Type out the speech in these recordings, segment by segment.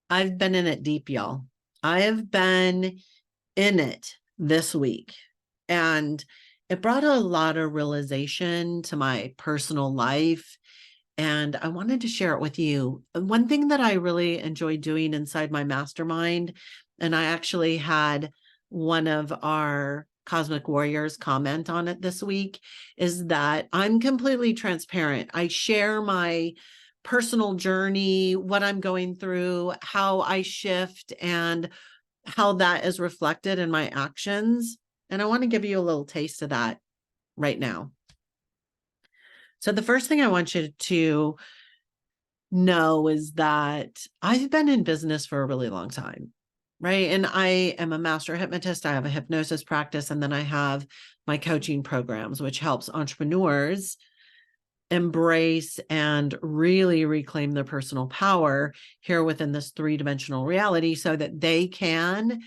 I've been in it deep, y'all. I have been in it this week, and it brought a lot of realization to my personal life. And I wanted to share it with you. One thing that I really enjoy doing inside my mastermind, and I actually had one of our Cosmic Warriors comment on it this week, is that I'm completely transparent. I share my personal journey, what I'm going through, how I shift, and how that is reflected in my actions. And I want to give you a little taste of that right now. So the first thing I want you to know is that I've been in business for a really long time, right? And I am a master hypnotist. I have a hypnosis practice, and then I have my coaching programs, which helps entrepreneurs embrace and really reclaim their personal power here within this three-dimensional reality so that they can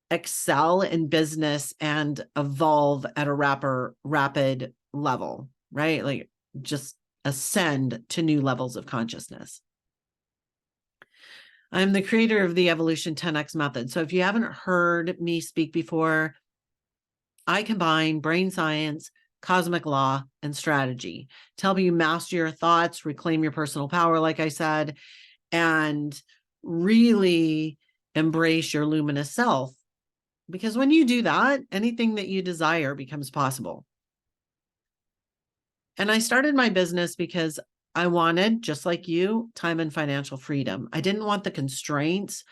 excel in business and evolve at a rapid level, right? Like just ascend to new levels of consciousness. I'm the creator of the Evolution 10X method. So if you haven't heard me speak before, I combine brain science, cosmic law, and strategy to help you master your thoughts, reclaim your personal power, like I said, and really embrace your luminous self. Because when you do that, anything that you desire becomes possible. And I started my business because I wanted, just like you, time and financial freedom. I didn't want the constraints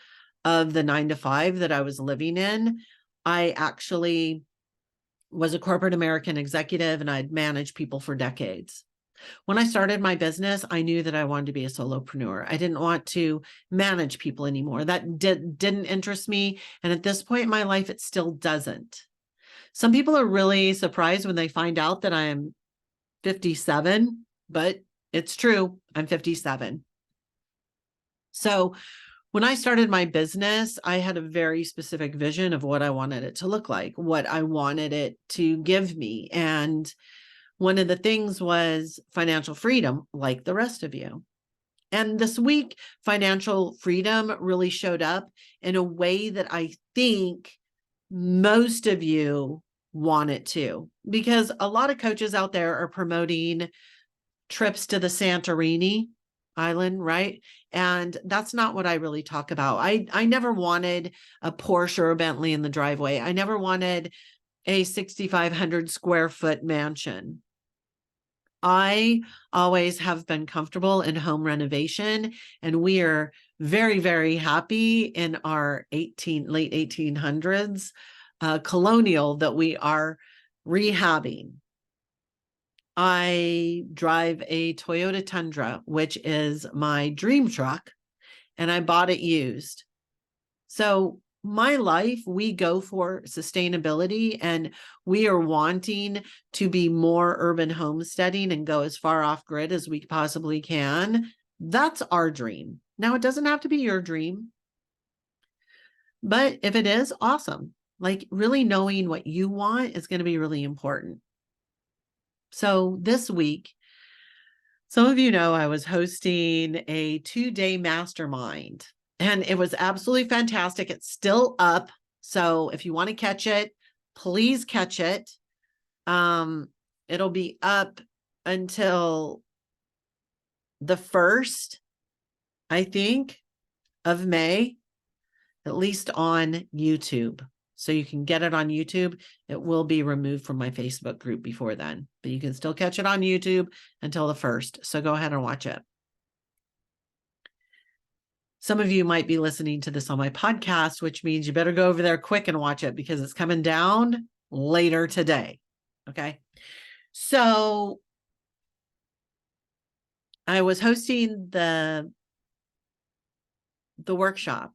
of the 9 to 5 that I was living in. I actually was a corporate American executive, and I'd managed people for decades. When I started my business, I knew that I wanted to be a solopreneur. I didn't want to manage people anymore. That didn't interest me. And at this point in my life, it still doesn't. Some people are really surprised when they find out that I'm 57, but it's true. I'm 57. So when I started my business, I had a very specific vision of what I wanted it to look like, what I wanted it to give me. And one of the things was financial freedom, like the rest of you. And this week, financial freedom really showed up in a way that I think most of you want it to, because a lot of coaches out there are promoting trips to the Santorini island, right? And that's not what I really talk about. I never wanted a Porsche or a Bentley in the driveway. I never wanted a 6,500 square foot mansion. I always have been comfortable in home renovation, and we are very, very happy in our late 1800s colonial that we are rehabbing. I drive a Toyota Tundra, which is my dream truck, and I bought it used. So my life, we go for sustainability, and we are wanting to be more urban homesteading and go as far off grid as we possibly can. That's our dream. Now, it doesn't have to be your dream, but if it is, awesome. Like really knowing what you want is going to be really important. So this week, some of you know I was hosting a 2-day mastermind, and it was absolutely fantastic. It's still up. So if you want to catch it, please catch it. It'll be up until the 1st, I think, of May, at least on YouTube. So you can get it on YouTube. It will be removed from my Facebook group before then, but you can still catch it on YouTube until the 1st. So go ahead and watch it. Some of you might be listening to this on my podcast, which means you better go over there quick and watch it because it's coming down later today. Okay. So I was hosting the workshop,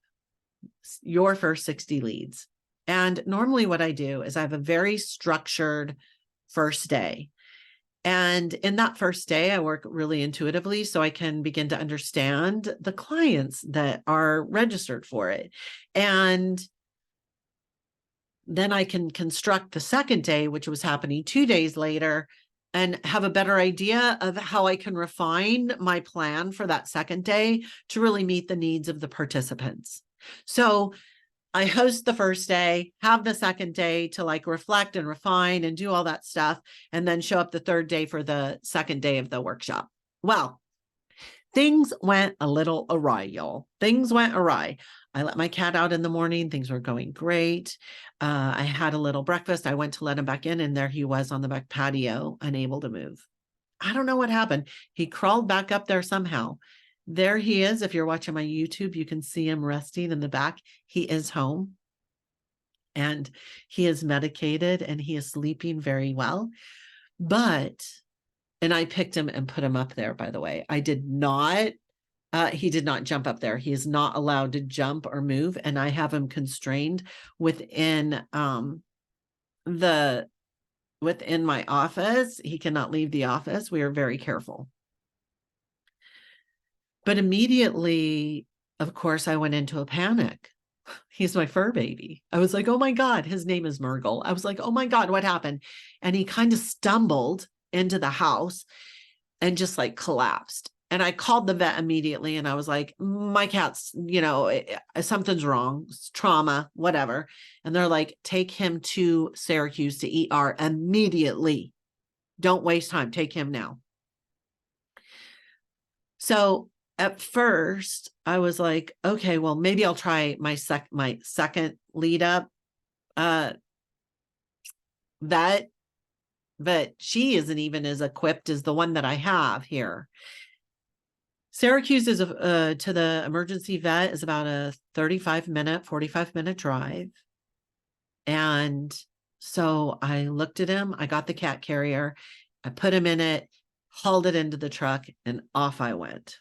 Your First 60 Leads. And normally what I do is I have a very structured first day. And in that first day, I work really intuitively so I can begin to understand the clients that are registered for it. And then I can construct the second day, which was happening 2 days later, and have a better idea of how I can refine my plan for that second day to really meet the needs of the participants. So I host the first day, have the second day to like reflect and refine and do all that stuff, and then show up the third day for the second day of the workshop. Well, things went a little awry, y'all. Things went awry. I let my cat out in the morning. Things were going great. I had a little breakfast. I went to let him back in, and there he was on the back patio, unable to move. I don't know what happened. He crawled back up there somehow. There he is. If you're watching my YouTube, you can see him resting in the back. He is home and he is medicated and he is sleeping very well. And I picked him and put him up there, by the way. I did not, he did not jump up there. He is not allowed to jump or move. And I have him constrained within within my office. He cannot leave the office. We are very careful. But immediately, of course, I went into a panic. He's my fur baby. I was like, oh my God, his name is Murggle. I was like, oh my God, what happened? And he kind of stumbled into the house and just like collapsed. And I called the vet immediately and I was like, my cat's, something's wrong, it's trauma, whatever. And they're like, take him to Syracuse to ER immediately. Don't waste time. Take him now. So at first I was like, okay, well, maybe I'll try my second lead up vet, but she isn't even as equipped as the one that I have here. Syracuse is to the emergency vet is about a 45-minute drive. And so I looked at him, I got the cat carrier, I put him in it, hauled it into the truck, and off I went.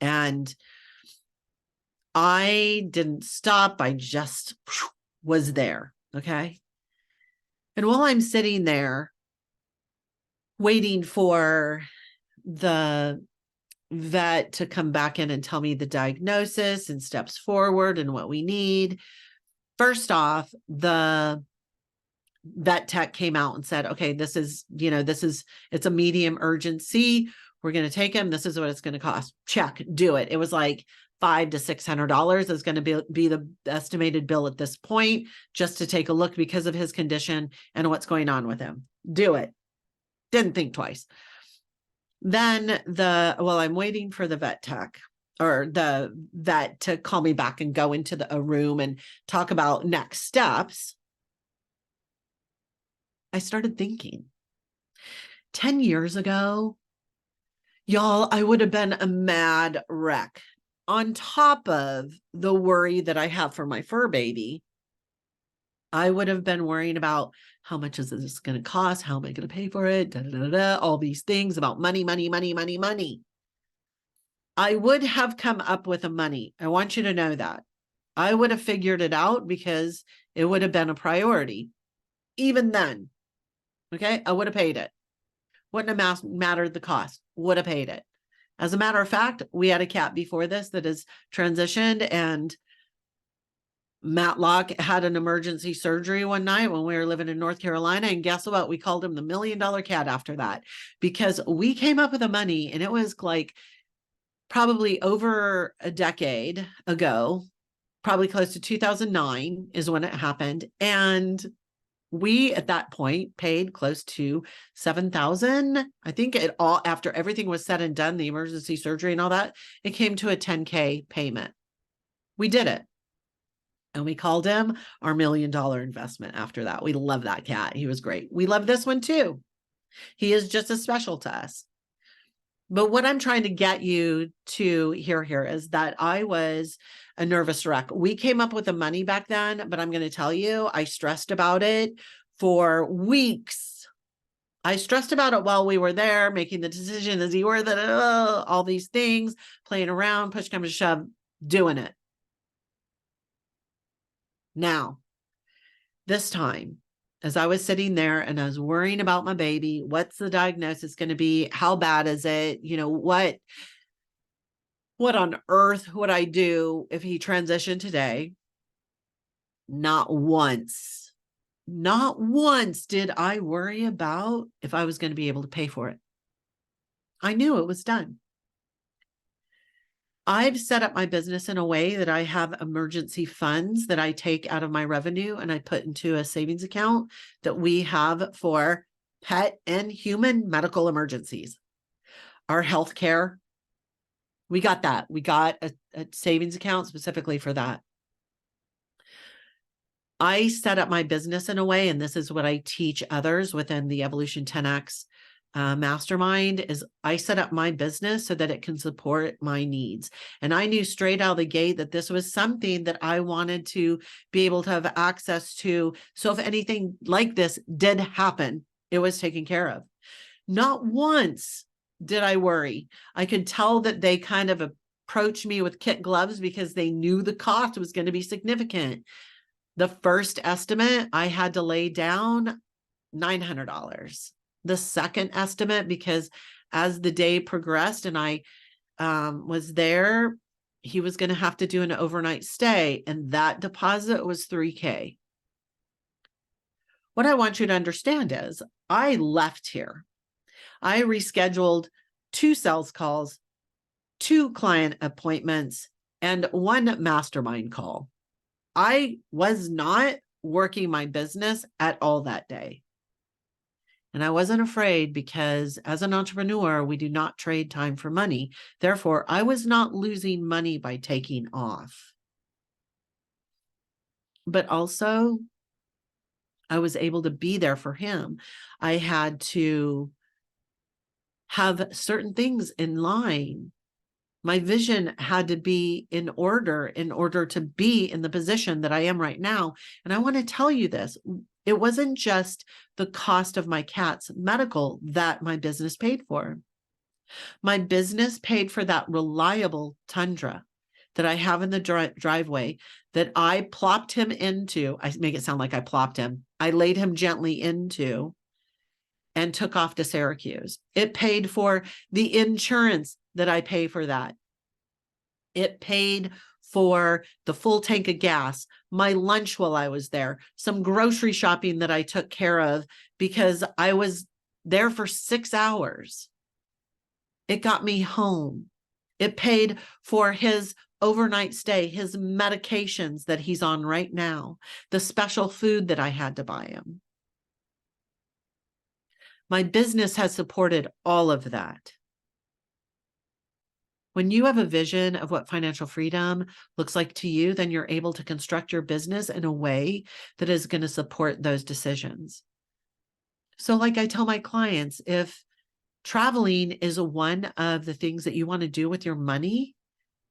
And I didn't stop. I just was there. Okay. And while I'm sitting there waiting for the vet to come back in and tell me the diagnosis and steps forward and what we need, first off, the vet tech came out and said, okay, it's a medium urgency. We're going to take him. This is what it's going to cost. Check, do it. It was like $500 to $600 is going to be the estimated bill at this point, just to take a look because of his condition and what's going on with him. Do it. Didn't think twice. Then I'm waiting for the vet tech or the vet to call me back and go into a room and talk about next steps. I started thinking 10 years ago, y'all, I would have been a mad wreck. On top of the worry that I have for my fur baby, I would have been worrying about how much is this going to cost? How am I going to pay for it? All these things about money. I would have come up with a money. I want you to know that. I would have figured it out because it would have been a priority. Even then, okay, I would have paid it. Wouldn't have mattered the cost. Would have paid it. As a matter of fact, we had a cat before this that has transitioned, and Matlock had an emergency surgery one night when we were living in North Carolina. And guess what? We called him the $1 million cat after that, because we came up with the money, and it was like probably over a decade ago, probably close to 2009 is when it happened. And we at that point paid close to $7,000. I think it all, after everything was said and done, the emergency surgery and all that, it came to a $10K payment. We did it. And we called him our $1 million investment after that. We love that cat. He was great. We love this one too. He is just as special to us. But what I'm trying to get you to hear here is that I was a nervous wreck. We came up with the money back then, but I'm going to tell you, I stressed about it for weeks. I stressed about it while we were there, making the decision as you were, all these things, playing around, push come to shove, doing it. Now, this time, as I was sitting there and I was worrying about my baby, what's the diagnosis going to be? How bad is it? What on earth would I do if he transitioned today? Not once not once did I worry about if I was going to be able to pay for it. I knew it was done. I've set up my business in a way that I have emergency funds that I take out of my revenue and I put into a savings account that we have for pet and human medical emergencies. Our healthcare, we got that. We got a savings account specifically for that. I set up my business in a way, and this is what I teach others within the Evolution 10X mastermind, is I set up my business so that it can support my needs. And I knew straight out of the gate that this was something that I wanted to be able to have access to. So if anything like this did happen, it was taken care of. Not once did I worry. I could tell that they kind of approached me with kit gloves because they knew the cost was going to be significant. The first estimate, I had to lay down $900. The second estimate, because as the day progressed and I was there, he was going to have to do an overnight stay, and that deposit was $3,000. What I want you to understand is I left here. I rescheduled 2 sales calls, 2 client appointments, and 1 mastermind call. I was not working my business at all that day. And I wasn't afraid, because as an entrepreneur, we do not trade time for money. Therefore, I was not losing money by taking off. But also, I was able to be there for him. I had to have certain things in line. My vision had to be in order to be in the position that I am right now. And I want to tell you this. It wasn't just the cost of my cat's medical that my business paid for. My business paid for that reliable Tundra that I have in the driveway that I plopped him into. I make it sound like I plopped him. I laid him gently into and took off to Syracuse. It paid for the insurance that I pay for that. It paid for the full tank of gas, my lunch while I was there, some grocery shopping that I took care of because I was there for 6 hours. It got me home. It paid for his overnight stay, his medications that he's on right now, the special food that I had to buy him. My business has supported all of that. When you have a vision of what financial freedom looks like to you, then you're able to construct your business in a way that is going to support those decisions. So like I tell my clients, if traveling is one of the things that you want to do with your money,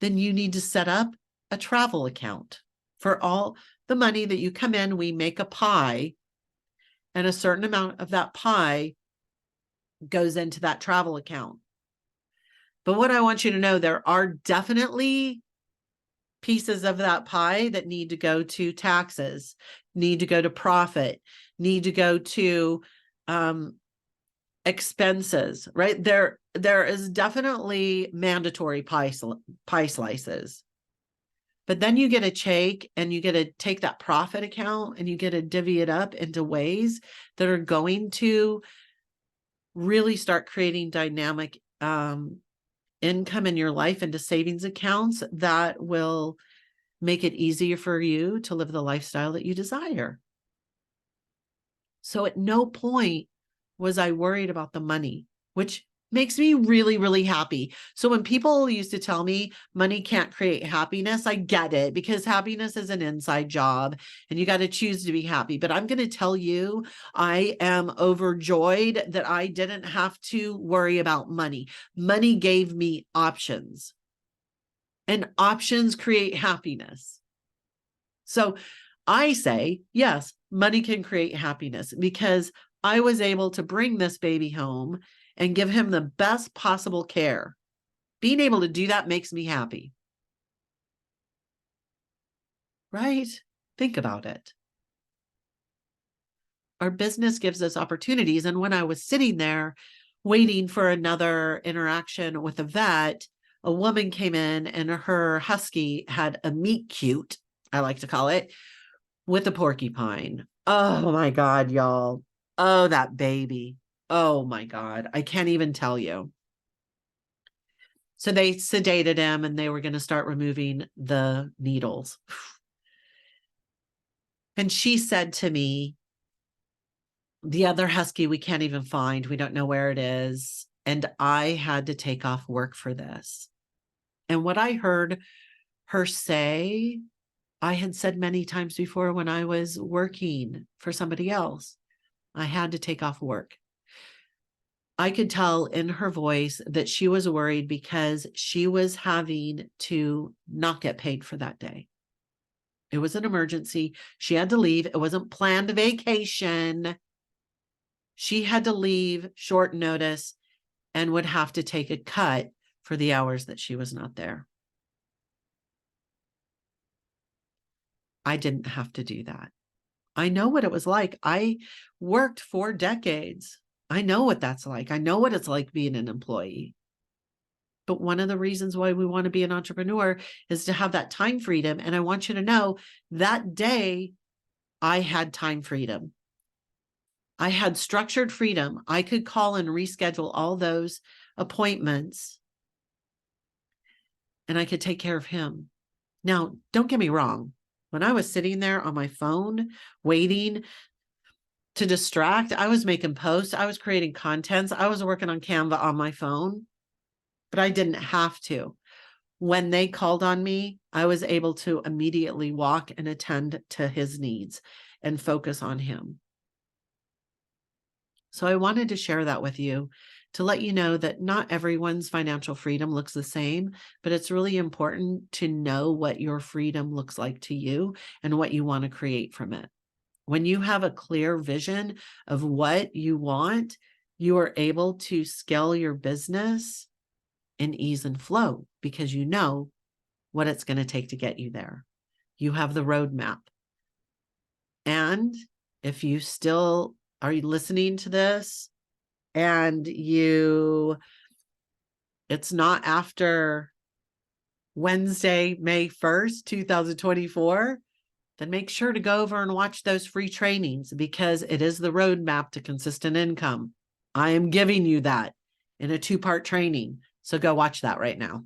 then you need to set up a travel account. For all the money that you come in, we make a pie, and a certain amount of that pie goes into that travel account. But what I want you to know, there are definitely pieces of that pie that need to go to taxes, need to go to profit, need to go to expenses, right? There is definitely mandatory pie slices. But then you get a check and you get to take that profit account and you get to divvy it up into ways that are going to really start creating dynamic income in your life into savings accounts that will make it easier for you to live the lifestyle that you desire. So at no point was I worried about the money, which makes me really, really happy. So when people used to tell me money can't create happiness, I get it, because happiness is an inside job and you got to choose to be happy. But I'm going to tell you, I am overjoyed that I didn't have to worry about money. Money gave me options, and options create happiness. So I say, yes, money can create happiness, because I was able to bring this baby home and give him the best possible care. Being able to do that makes me happy. Right? Think about it. Our business gives us opportunities. And when I was sitting there waiting for another interaction with a vet, a woman came in and her husky had a meet cute, I like to call it, with a porcupine. Oh my God, y'all. Oh, that baby. Oh my God. I can't even tell you. So they sedated him and they were going to start removing the needles. And she said to me, the other husky we can't even find. We don't know where it is. And I had to take off work for this. And what I heard her say, I had said many times before when I was working for somebody else. I had to take off work. I could tell in her voice that she was worried because she was having to not get paid for that day. It was an emergency. She had to leave. It wasn't planned vacation. She had to leave short notice and would have to take a cut for the hours that she was not there. I didn't have to do that. I know what it was like. I worked for decades. I know what that's like. I know what it's like being an employee. But one of the reasons why we want to be an entrepreneur is to have that time freedom. And I want you to know that day I had time freedom. I had structured freedom. I could call and reschedule all those appointments and I could take care of him. Now, don't get me wrong. When I was sitting there on my phone waiting to distract, I was making posts, I was creating contents, I was working on Canva on my phone, but I didn't have to. When they called on me, I was able to immediately walk and attend to his needs and focus on him. So I wanted to share that with you to let you know that not everyone's financial freedom looks the same, but it's really important to know what your freedom looks like to you and what you want to create from it. When you have a clear vision of what you want, you are able to scale your business in ease and flow because you know what it's going to take to get you there. You have the roadmap. And if you still are listening to this and it's not after Wednesday, May 1st, 2024, then make sure to go over and watch those free trainings because it is the roadmap to consistent income. I am giving you that in a 2-part training. So go watch that right now.